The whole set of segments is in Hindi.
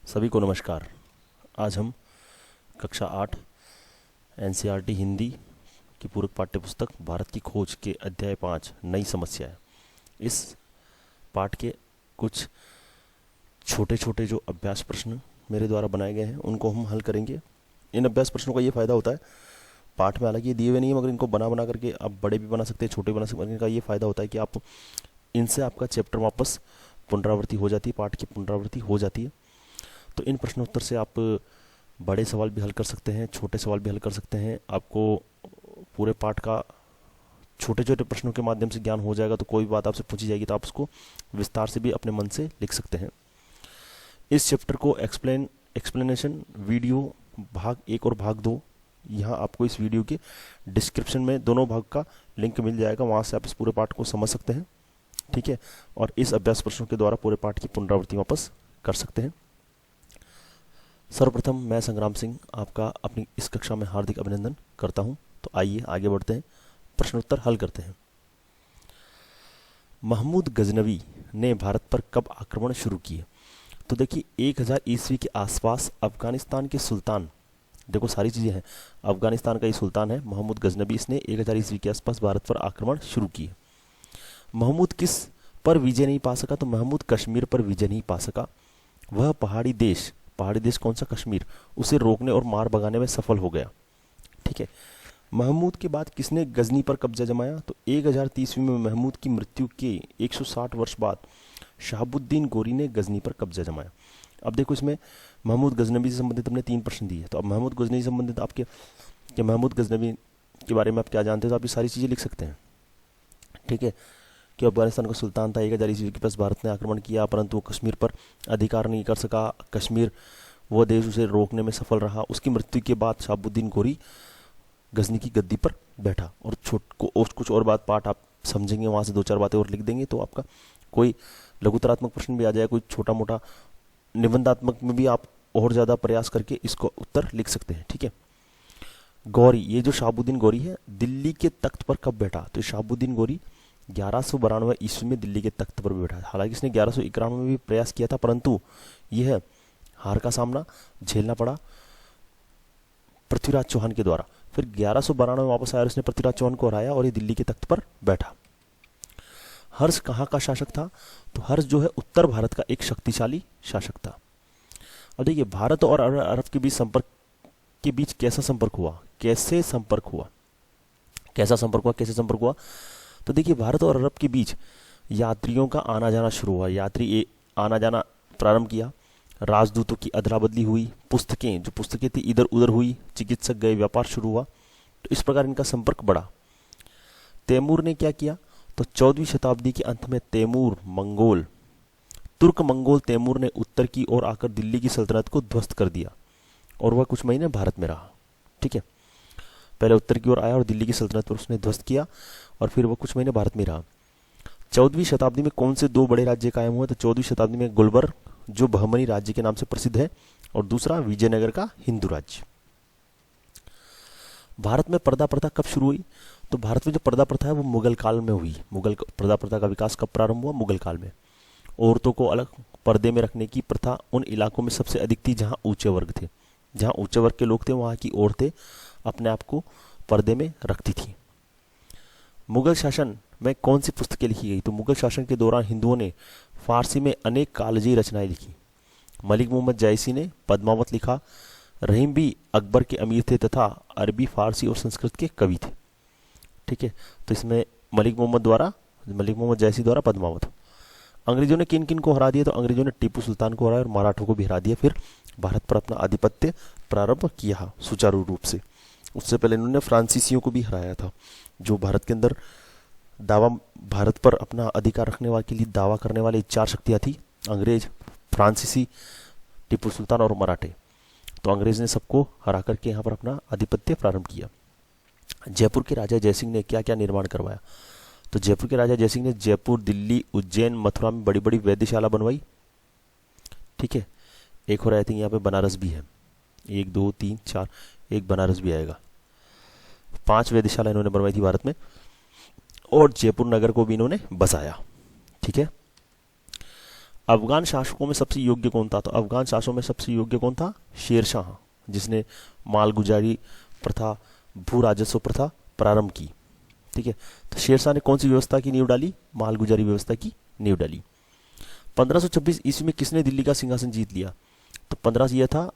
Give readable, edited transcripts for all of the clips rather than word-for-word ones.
सभी को नमस्कार। आज हम कक्षा 8 एनसीईआरटी हिंदी की पूरक पाठ्यपुस्तक भारत की खोज के अध्याय 5 नई समस्याएं, इस पाठ के कुछ छोटे छोटे जो अभ्यास प्रश्न मेरे द्वारा बनाए गए हैं उनको हम हल करेंगे। इन अभ्यास प्रश्नों का ये फ़ायदा होता है, पाठ में हालांकि ये दिए हुए नहीं है मगर इनको बना बना करके आप बड़े भी बना सकते हैं, छोटे भी बना सकते हैं। इनका ये फ़ायदा होता है कि आप इनसे आपका चैप्टर वापस पुनरावृत्ति हो जाती है, पाठ की पुनरावृत्ति हो जाती है। तो इन प्रश्नोत्तर से आप बड़े सवाल भी हल कर सकते हैं, छोटे सवाल भी हल कर सकते हैं। आपको पूरे पाठ का छोटे छोटे प्रश्नों के माध्यम से ज्ञान हो जाएगा। तो कोई बात आपसे पूछी जाएगी तो आप उसको विस्तार से भी अपने मन से लिख सकते हैं। इस चैप्टर को एक्सप्लेनेशन वीडियो भाग 1 और भाग 2, यहाँ आपको इस वीडियो के डिस्क्रिप्शन में दोनों भाग का लिंक मिल जाएगा, वहाँ से आप इस पूरे पाठ को समझ सकते हैं। ठीक है, और इस अभ्यास प्रश्नों के द्वारा पूरे पाठ की पुनरावृत्ति वापस कर सकते हैं। सर्वप्रथम मैं संग्राम सिंह आपका अपनी इस कक्षा में हार्दिक अभिनंदन करता हूं। तो आइए आगे बढ़ते हैं, प्रश्नोत्तर हल करते हैं। महमूद गजनवी ने भारत पर कब आक्रमण शुरू किए? तो देखिए 1000 ईस्वी के आसपास अफगानिस्तान के सुल्तान, देखो सारी चीज़ें हैं, अफगानिस्तान का ये सुल्तान है महमूद गजनवी, इसने 1000 ईस्वी के आसपास भारत पर आक्रमण शुरू किए। महमूद किस पर विजय नहीं पा सका? तो महमूद कश्मीर पर विजय नहीं पा सका। वह पहाड़ी देश कौन सा? कश्मीर, उसे रोकने और मार भगाने में सफल हो गया। ठीक है, महमूद के बाद किसने गजनी पर कब्जा जमाया? तो 1030 ईस्वी में महमूद की मृत्यु के 160 वर्ष बाद शहाबुद्दीन गोरी ने गजनी पर कब्जा जमाया। अब देखो इसमें महमूद गजनवी से संबंधित हमने 3 प्रश्न दिए, तो अब महमूद गजनवी से संबंधित आपके कि महमूद गजनवी के बारे में आप क्या जानते हैं, तो आप ये सारी चीज़ें लिख सकते हैं। ठीक है, कि अफगानिस्तान का सुल्तान था, 1000 ईस्वी के पास भारत ने आक्रमण किया परंतु वो कश्मीर पर अधिकार नहीं कर सका। कश्मीर वो देश उसे रोकने में सफल रहा। उसकी मृत्यु के बाद शहाबुद्दीन गोरी गजनी की गद्दी पर बैठा। और कुछ और बात पाठ आप समझेंगे, वहाँ से 2-4 बातें और लिख देंगे तो आपका कोई लघुतरात्मक प्रश्न भी आ जाए, कोई छोटा मोटा निबंधात्मक में भी आप और ज़्यादा प्रयास करके इसको उत्तर लिख सकते हैं। ठीक है, गौरी, ये जो शहाबुद्दीन गोरी है दिल्ली के तख्त पर कब बैठा? तो शहाबुद्दीन गोरी 1192 ईस्वी में दिल्ली के तख्त पर बैठा। हालांकि इसने 1191 में भी प्रयास किया था परंतु यह हार का सामना झेलना पड़ा पृथ्वीराज चौहान के द्वारा। फिर 1192 में वापस आया और इसने पृथ्वीराज चौहान को हराया और ये दिल्ली के तख्त पर बैठा। हर्ष कहाँ का शासक था? तो हर्ष जो है उत्तर भारत का एक शक्तिशाली शासक था। अब देखिए भारत और अरब के बीच कैसा संपर्क हुआ? कैसे संपर्क हुआ? तो देखिए भारत और अरब के बीच यात्रियों का आना जाना शुरू हुआ, यात्री आना जाना प्रारंभ किया, राजदूतों की अदला बदली हुई, पुस्तकें थी इधर उधर हुई, चिकित्सक गए, व्यापार शुरू हुआ। तो इस प्रकार इनका संपर्क बढ़ा। तैमूर ने क्या किया? तो 14वीं शताब्दी के अंत में तुर्क मंगोल तैमूर ने उत्तर की ओर आकर दिल्ली की सल्तनत को ध्वस्त कर दिया और वह कुछ महीने भारत में रहा। ठीक है, पहले उत्तर की ओर आया और दिल्ली की सल्तनत पर उसने ध्वस्त किया और फिर वह कुछ महीने भारत में रहा। 14वीं शताब्दी में कौन से 2 बड़े राज्य कायम हुए? तो 14वीं शताब्दी में गुलबर्ग जो बहमनी राज्य के नाम से प्रसिद्ध है और दूसरा विजयनगर का हिंदू राज्य। भारत में पर्दा प्रथा कब शुरू हुई? तो भारत में जो पर्दा प्रथा है वो मुगल काल में हुई। पर्दा प्रथा का विकास कब प्रारंभ हुआ? मुगल काल में। औरतों को अलग पर्दे में रखने की प्रथा उन इलाकों में सबसे अधिक थी जहां ऊंचे वर्ग थे। जहां ऊंचे वर्ग के लोग थे वहां की औरतें अपने आप को पर्दे में रखती थी। मुगल शासन में कौन सी पुस्तकें लिखी गई? तो मुगल शासन के दौरान हिंदुओं ने फारसी में अनेक कालजयी रचनाएं लिखी। मलिक मोहम्मद जायसी ने पद्मावत लिखा। रहीम भी अकबर के अमीर थे तथा अरबी, फारसी और संस्कृत के कवि थे। ठीक है, तो इसमें मलिक मोहम्मद जायसी द्वारा पद्मावत। अंग्रेजों ने किन किन को हरा दिया? तो अंग्रेजों ने टीपू सुल्तान को हराया और मराठों को भी हरा दिया। फिर भारत पर अपना आधिपत्य प्रारंभ किया सुचारू रूप से। उससे पहले इन्होंने फ्रांसीसियों को भी हराया था, जो भारत के अंदर भारत पर अपना अधिकार रखने के लिए दावा करने वाली 4 शक्तियां थी, अंग्रेज, फ्रांसीसी, टीपू सुल्तान और मराठे। तो अंग्रेज ने सबको हरा करके यहाँ पर अपना आधिपत्य प्रारंभ किया। जयपुर के राजा जयसिंह ने क्या क्या निर्माण करवाया? तो जयपुर के राजा जयसिंह ने जयपुर, दिल्ली, उज्जैन, मथुरा में बड़ी बड़ी वैद्यशाला बनवाई। ठीक है, एक और आई थिंक यहाँ पे बनारस भी है, 1 2 3 4, एक बनारस भी आएगा। 5 वेधशाला इन्होंने बनवाई थी भारत में और जयपुर नगर को भी इन्होंने बसाया। ठीक है, अफगान शासकों में सबसे योग्य कौन था? तो अफगान शासकों में सबसे योग्य कौन था? शेरशाह, जिसने मालगुजारी प्रथा, भू राजस्व प्रथा प्रारंभ की। ठीक है, तो शेरशाह ने कौन सी व्यवस्था की नींव डाली? मालगुजारी व्यवस्था की नींव डाली। 1526 ईस्वी में किसने दिल्ली का सिंहासन जीत लिया? तो 15 यह था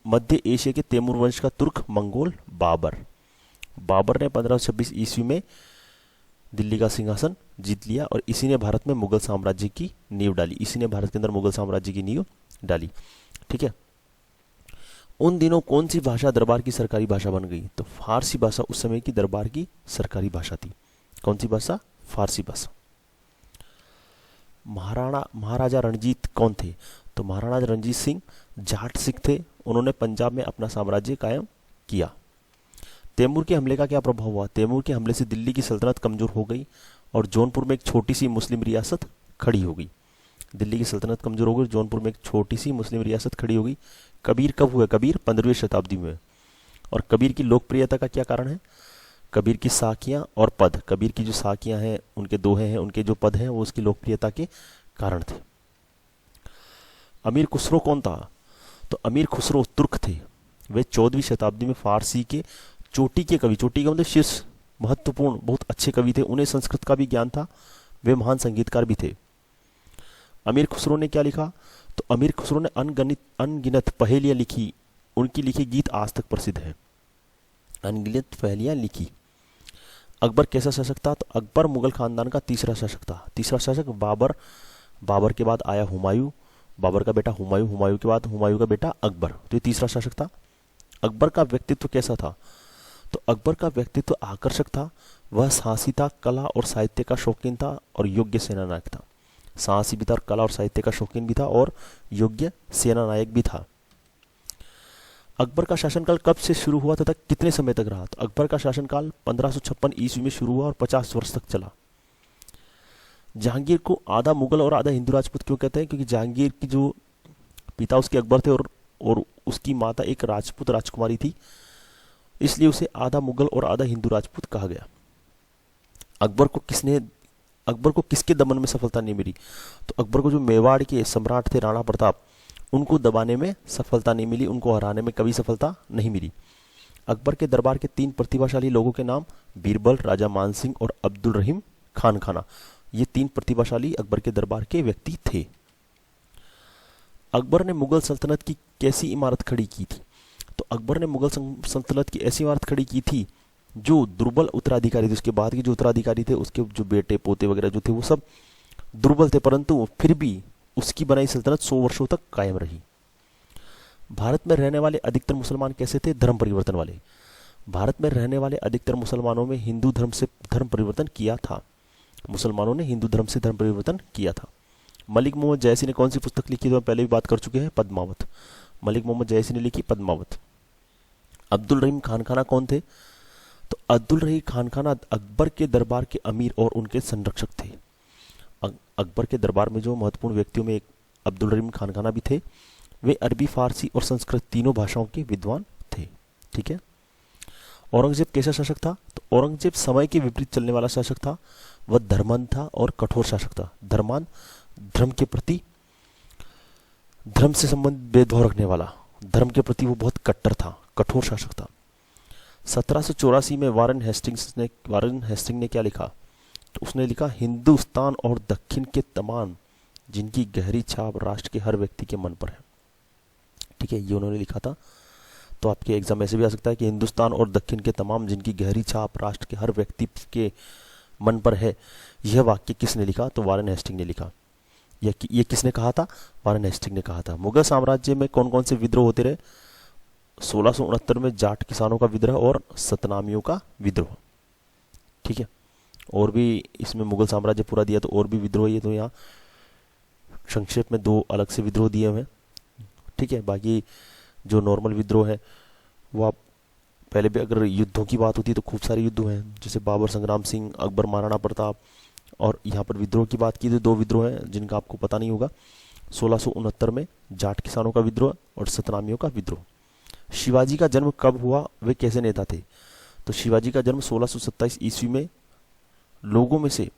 मध्य एशिया के तैमूर वंश का तुर्क मंगोल बाबर। बाबर ने 1526 ईस्वी में दिल्ली का सिंहासन जीत लिया और इसी ने भारत में मुगल साम्राज्य की नींव डाली। इसी ने भारत के अंदर मुगल साम्राज्य की नींव डाली। ठीक है, उन दिनों कौन सी भाषा दरबार की सरकारी भाषा बन गई? तो फारसी भाषा उस समय की दरबार की सरकारी भाषा थी। कौन सी भाषा? फारसी भाषा। महाराजा रणजीत कौन थे? तो महाराणा रणजीत सिंह जाट सिख थे। उन्होंने पंजाब में अपना साम्राज्य कायम किया। तैमूर के हमले का क्या प्रभाव हुआ? तैमूर के हमले से दिल्ली की सल्तनत कमजोर हो गई और जौनपुर में एक छोटी सी मुस्लिम रियासत खड़ी हो गई। दिल्ली की सल्तनत कमजोर हो गई, जौनपुर में एक छोटी सी मुस्लिम रियासत खड़ी हो गई। कबीर कब हुए? कबीर 15वीं शताब्दी में। और कबीर की लोकप्रियता का क्या कारण है? कबीर की साखियां और पद। कबीर की जो साखियां हैं, उनके दोहे हैं, उनके जो पद हैं, वो उसकी लोकप्रियता के कारण थे। अमीर खुसरो कौन था? तो अमीर खुसरो तुर्क थे। वे 14वीं शताब्दी में फारसी के चोटी के कवि, चोटी का मतलब शीर्ष, महत्वपूर्ण, बहुत अच्छे कवि थे। उन्हें संस्कृत का भी ज्ञान था। वे महान संगीतकार भी थे। अमीर खुसरो ने क्या लिखा? तो अमीर खुसरो ने अनगिनत पहेलियां लिखी। उनकी लिखी गीत आज तक प्रसिद्ध है। अनगिनत पहेलियां लिखी। अकबर कैसा शासक था? तो अकबर मुगल खानदान का तीसरा शासक था। तीसरा शासक बाबर। बाबर के बाद आया हुमायूं, बाबर का बेटा हुमायूं, हुमायूं के बाद हुमायूं का बेटा अकबर। तो ये तीसरा शासक था। अकबर का व्यक्तित्व कैसा था? तो अकबर का व्यक्तित्व आकर्षक था। वह साहसी था, कला और साहित्य का शौकीन था और योग्य सेनानायक था। साहसी भी था और कला और साहित्य का शौकीन भी था और योग्य सेनानायक भी था। अकबर का शासनकाल कब से शुरू हुआ तथा कितने समय तक रहा? तो अकबर का शासनकाल 1556 ईस्वी में शुरू हुआ और 50 वर्ष तक चला। जहांगीर को आधा मुगल और आधा हिंदू राजपूत क्यों कहते हैं? क्योंकि जहांगीर की जो पिता उसके अकबर थे और उसकी माता एक राजपूत राजकुमारी थी, इसलिए उसे आधा मुगल और आधा हिंदू राजपूत कहा गया। अकबर को किसके दमन में सफलता नहीं मिली? तो अकबर को जो मेवाड़ के सम्राट थे राणा प्रताप, उनको दबाने में सफलता नहीं मिली, उनको हराने में कभी सफलता नहीं मिली। अकबर के दरबार के 3 प्रतिभाशाली लोगों के नाम बीरबल, राजा मानसिंह और अब्दुल रहीम खान खाना। ये 3 प्रतिभाशाली अकबर के दरबार के व्यक्ति थे। अकबर ने मुगल सल्तनत की कैसी इमारत खड़ी की थी? तो अकबर ने मुगल सल्तनत की ऐसी इमारत खड़ी की थी जो दुर्बल उत्तराधिकारी थे, उसके बाद के जो उत्तराधिकारी थे, उसके जो बेटे पोते वगैरह जो थे, वो सब दुर्बल थे, परंतु फिर भी उसकी बनाई सल्तनत 100 वर्षों तक कायम रही। भारत में रहने वाले अधिकतर मुसलमान कैसे थे? धर्म परिवर्तन वाले। भारत में रहने वाले अधिकतर मुसलमानों में हिंदू धर्म से धर्म परिवर्तन किया था। मुसलमानों ने हिंदू धर्म से धर्म परिवर्तन किया था। मलिक मोहम्मद जयसी ने कौन सी पुस्तक लिखी? तो पहले भी बात कर चुके हैं, पद्मावत। मलिक मोहम्मद जयसी ने लिखी पद्मावत। अब्दुल रहीम खान खाना कौन थे? तो अब्दुल रहीम खान खाना अकबर के दरबार के अमीर और उनके संरक्षक थे। अकबर के दरबार में जो महत्वपूर्ण व्यक्तियों में एक अब्दुल रहीम खान खाना भी थे। वे अरबी, फारसी और संस्कृत तीनों भाषाओं के विद्वान थे। ठीक है। औरंगजेब कैसा शासक था? तो औरंगजेब समय के विपरीत चलने वाला शासक था। वह धर्मांध था और कठोर शासक था। धर्मांध, धर्म के प्रति, धर्म से संबंधित भेदभाव रखने वाला, धर्म के प्रति वो बहुत कट्टर था, कठोर शासक था। 1784 में वारेन हेस्टिंग्स ने क्या लिखा? तो उसने लिखा, हिंदुस्तान और दक्षिण के तमाम जिनकी गहरी छाप राष्ट्र के हर व्यक्ति के मन पर है। ठीक है, ये उन्होंने लिखा था। तो आपके एग्जाम ऐसे भी आ सकता है कि हिंदुस्तान और दक्षिण के तमाम जिनकी गहरी छाप राष्ट्र के हर व्यक्ति के मन पर है। यह वाक्य किसने लिखा? तो वारेन हेस्टिंग ने लिखा। ये किसने कहा था? वारेन हेस्टिंग ने कहा था। मुगल साम्राज्य में कौन कौन से विद्रोह होते रहे? 1669 में जाट किसानों का विद्रोह और सतनामियों का विद्रोह। ठीक है, और भी इसमें मुगल साम्राज्य पूरा दिया तो और भी विद्रोह, ये तो यहाँ संक्षेप में 2 अलग से विद्रोह दिए हुए हैं। ठीक है, बाकी जो नॉर्मल विद्रोह है वो आप पहले भी, अगर युद्धों की बात होती है तो खूब सारे युद्ध हैं, जैसे बाबर संग्राम सिंह, अकबर महाराणा प्रताप। और यहाँ पर विद्रोह की बात की तो 2 विद्रोह हैं जिनका आपको पता नहीं होगा। 1669 में जाट किसानों का विद्रोह और सतनामियों का विद्रोह। शिवाजी का जन्म कब हुआ? वे कैसे नेता थे? तो शिवाजी का जन्म 1627 ईस्वी में लोगों में से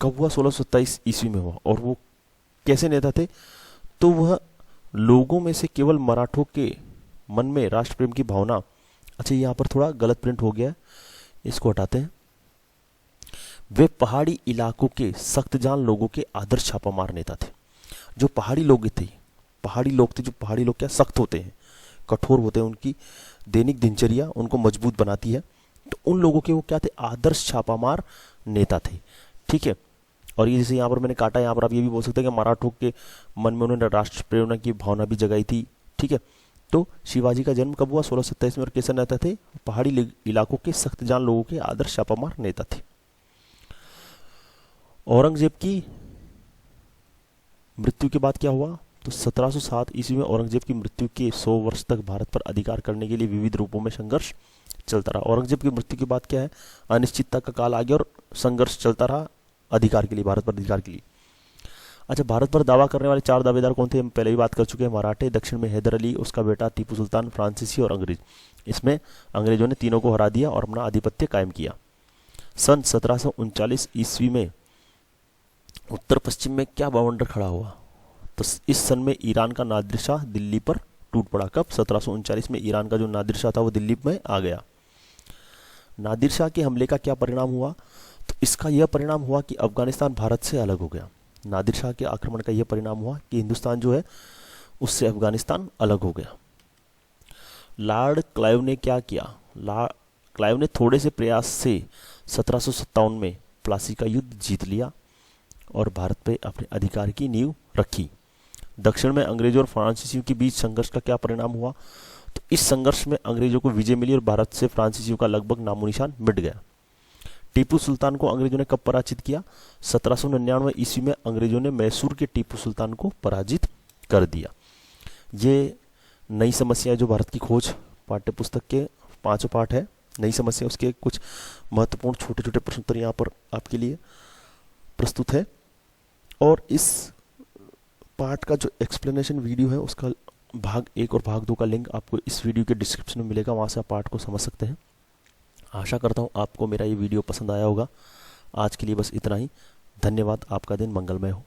कब हुआ? 1627 ईस्वी में हुआ। और वो कैसे नेता थे? तो वह लोगों में से केवल मराठों के मन में राष्ट्र प्रेम की भावना, अच्छा यहाँ पर थोड़ा गलत प्रिंट हो गया है, इसको हटाते हैं। वे पहाड़ी इलाकों के सख्तजान लोगों के आदर्श छापामार नेता थे। जो पहाड़ी लोग थे, जो पहाड़ी लोग क्या सख्त होते हैं, कठोर होते हैं, उनकी दैनिक दिनचर्या उनको मजबूत बनाती है, तो उन लोगों के वो क्या थे? आदर्श छापामार नेता थे। ठीक है, और ये जैसे यहाँ पर मैंने काटा, यहाँ पर आप ये भी बोल सकते हैं कि मराठों के मन में उन्होंने राष्ट्र प्रेरणा की भावना भी जगाई थी। ठीक है, तो शिवाजी का जन्म कब हुआ? 1627 में। और कैसे नेता थे? पहाड़ी इलाकों के सख्तजान लोगों के आदर्श छापामार नेता थे। औरंगजेब की मृत्यु के बाद क्या हुआ? तो 1707 ईस्वी में औरंगजेब की मृत्यु के 100 वर्ष तक भारत पर अधिकार करने के लिए विविध रूपों में संघर्ष चलता रहा। औरंगजेब की मृत्यु के बाद क्या है? अनिश्चितता का काल आ गया और संघर्ष चलता रहा अधिकार के लिए, भारत पर अधिकार के लिए। अच्छा, भारत पर दावा करने वाले 4 दावेदार कौन थे? हम पहले भी बात कर चुके हैं। मराठे, दक्षिण में हैदर अली, उसका बेटा टीपू सुल्तान, फ्रांसीसी और अंग्रेज। इसमें अंग्रेजों ने तीनों को हरा दिया और अपना आधिपत्य कायम किया। सन 1739 ईस्वी में उत्तर पश्चिम में क्या बवंडर खड़ा हुआ? तो इस सन में ईरान का नादिर शाह दिल्ली पर टूट पड़ा। कब? 1739 में ईरान का जो नादिर शाह था वो दिल्ली में आ गया। नादिर शाह के हमले का क्या परिणाम हुआ? तो इसका यह परिणाम हुआ कि अफगानिस्तान भारत से अलग हो गया। नादिर शाह के आक्रमण का यह परिणाम हुआ कि हिंदुस्तान जो है उससे अफगानिस्तान अलग हो गया। लॉर्ड क्लाइव ने क्या किया? क्लाइव ने थोड़े से प्रयास से 1757 में प्लासी का युद्ध जीत लिया और भारत पे अपने अधिकार की नींव रखी। दक्षिण में अंग्रेजों और फ्रांसीसियों के बीच संघर्ष का क्या परिणाम हुआ? तो इस संघर्ष में अंग्रेजों को विजय मिली और भारत से फ्रांसीसियों का लगभग नामो निशान मिट गया। टीपू सुल्तान को अंग्रेजों ने कब पराजित किया? 1799 ईस्वी में अंग्रेजों ने मैसूर के टीपू सुल्तान को पराजित कर दिया। ये नई समस्या है जो भारत की खोज पाठ्य पुस्तक के 5 पाठ है, नई समस्या, उसके कुछ महत्वपूर्ण छोटे छोटे प्रश्न उत्तर यहाँ पर आपके लिए प्रस्तुत है। और इस पार्ट का जो एक्सप्लेनेशन वीडियो है उसका भाग 1 और भाग 2 का लिंक आपको इस वीडियो के डिस्क्रिप्शन में मिलेगा, वहाँ से आप पार्ट को समझ सकते हैं। आशा करता हूँ आपको मेरा ये वीडियो पसंद आया होगा। आज के लिए बस इतना ही। धन्यवाद। आपका दिन मंगलमय हो।